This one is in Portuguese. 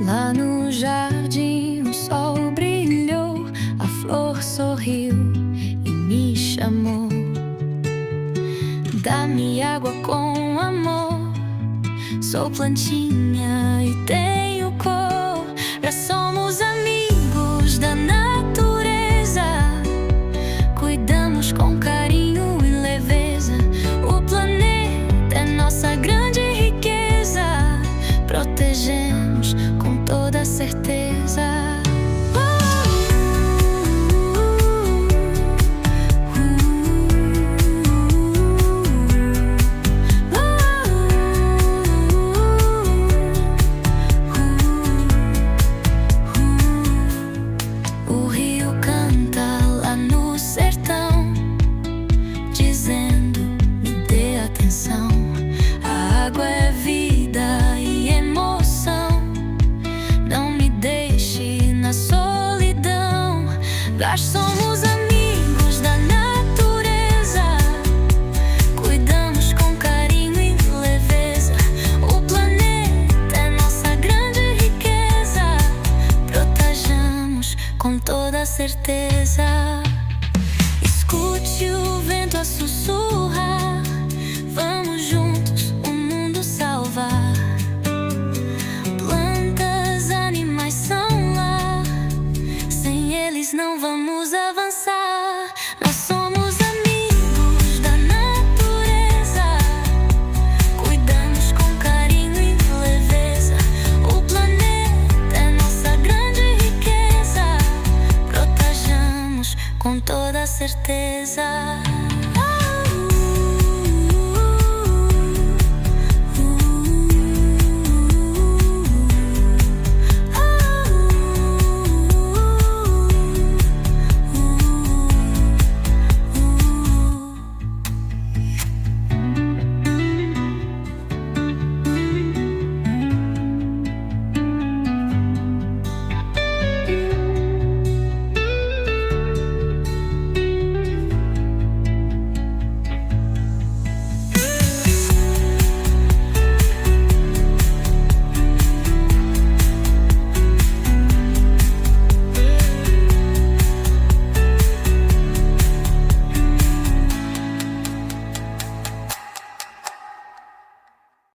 Lá no jardim o sol brilhou, a flor sorriu e me chamou. Dá-me água com amor, sou plantinha e tenho cor. Já somos amigos da natureza, cuidamos com carinho e leveza. O planeta é nossa grande riqueza, protegemos com toda certeza. O rio canta lá no sertão, dizendo: me dê atenção. A água é vida e emoção, não me deixe na solidão. Nós somos amigos da natureza, cuidamos com carinho e leveza. O planeta é nossa grande riqueza, protejamos com toda certeza. Escute o vento a sussurrar, vamos juntos o mundo salvar. Plantas, animais são lá, sem eles não vamos